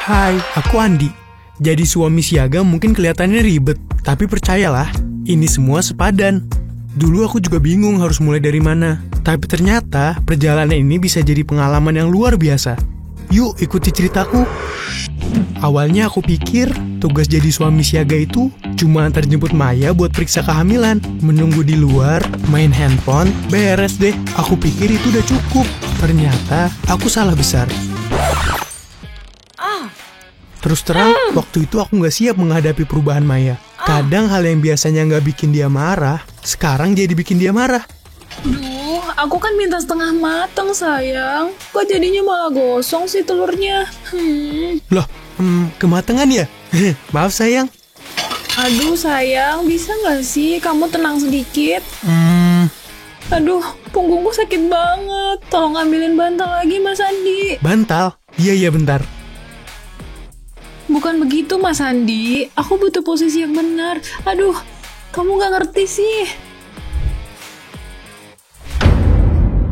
Hai, aku Andi. Jadi suami siaga mungkin kelihatannya ribet, tapi percayalah, ini semua sepadan. Dulu aku juga bingung harus mulai dari mana. Tapi ternyata perjalanan ini bisa jadi pengalaman yang luar biasa. Yuk ikuti ceritaku. Awalnya aku pikir tugas jadi suami siaga itu cuma antar jemput Maya buat periksa kehamilan, menunggu di luar, main handphone, beres deh. Aku pikir itu udah cukup. Ternyata aku salah besar. Terus terang, waktu itu aku gak siap menghadapi perubahan Maya. Kadang hal yang biasanya gak bikin dia marah, sekarang jadi bikin dia marah. Duh, aku kan minta setengah matang sayang. Kok jadinya malah gosong sih telurnya? Loh, kematangan ya? Maaf sayang. Aduh sayang, bisa gak sih kamu tenang sedikit? Aduh, punggungku sakit banget. Tolong ambilin bantal lagi Mas Andi. Bantal? Iya bentar. Bukan begitu Mas Andi, aku butuh posisi yang benar. Aduh, kamu gak ngerti sih.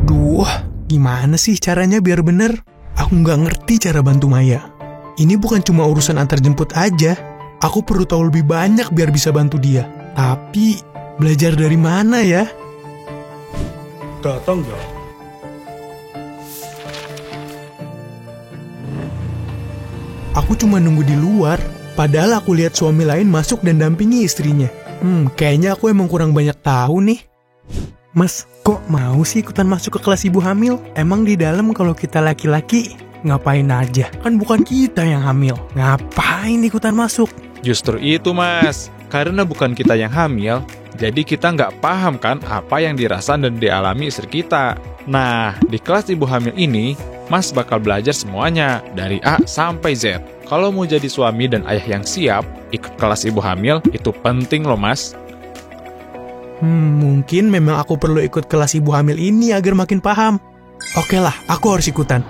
Duh, gimana sih caranya biar bener? Aku gak ngerti cara bantu Maya. Ini bukan cuma urusan antar jemput aja. Aku perlu tahu lebih banyak biar bisa bantu dia. Tapi, belajar dari mana ya? Datang ya? Aku cuma nunggu di luar, padahal aku lihat suami lain masuk dan dampingi istrinya. Kayaknya aku emang kurang banyak tahu nih. Mas, kok mau sih ikutan masuk ke kelas ibu hamil? Emang di dalam kalau kita laki-laki, ngapain aja? Kan bukan kita yang hamil. Ngapain ikutan masuk? Justru itu Mas, karena bukan kita yang hamil, jadi kita nggak paham kan apa yang dirasa dan dialami istri kita. Nah, di kelas ibu hamil ini, Mas bakal belajar semuanya, dari A sampai Z. Kalau mau jadi suami dan ayah yang siap, ikut kelas ibu hamil itu penting loh Mas. Mungkin memang aku perlu ikut kelas ibu hamil ini agar makin paham. Oke lah, aku harus ikutan.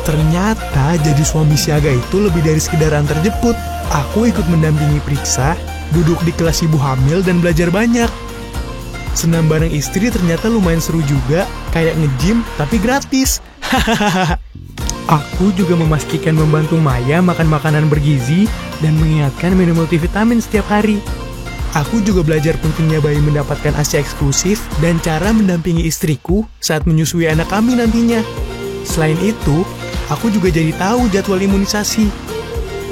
Ternyata jadi suami siaga itu lebih dari sekedar antar jemput. Aku ikut mendampingi periksa, duduk di kelas ibu hamil dan belajar banyak. Senam bareng istri ternyata lumayan seru juga, kayak nge-gym tapi gratis. Aku juga memastikan membantu Maya makan makanan bergizi dan mengingatkan minum multivitamin setiap hari. Aku juga belajar pentingnya bayi mendapatkan ASI eksklusif dan cara mendampingi istriku saat menyusui anak kami nantinya. Selain itu, aku juga jadi tahu jadwal imunisasi.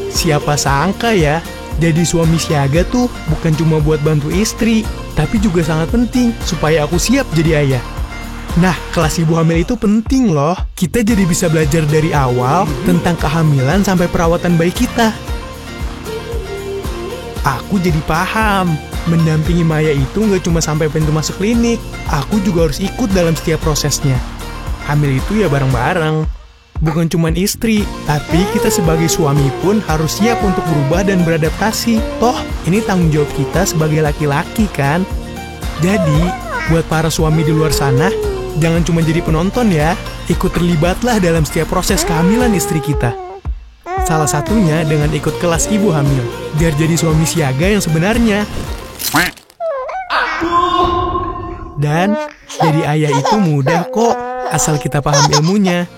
Siapa sangka ya, jadi suami siaga tuh bukan cuma buat bantu istri, tapi juga sangat penting supaya aku siap jadi ayah. Nah, kelas ibu hamil itu penting loh. Kita jadi bisa belajar dari awal tentang kehamilan sampai perawatan bayi kita. Aku jadi paham, mendampingi Maya itu nggak cuma sampai pintu masuk klinik. Aku juga harus ikut dalam setiap prosesnya. Hamil itu ya bareng-bareng. Bukan cuma istri, tapi kita sebagai suami pun harus siap untuk berubah dan beradaptasi. Toh, ini tanggung jawab kita sebagai laki-laki kan? Jadi, buat para suami di luar sana, jangan cuma jadi penonton ya. Ikut terlibatlah dalam setiap proses kehamilan istri kita. Salah satunya dengan ikut kelas ibu hamil, biar jadi suami siaga yang sebenarnya. Dan, jadi ayah itu mudah kok, asal kita paham ilmunya.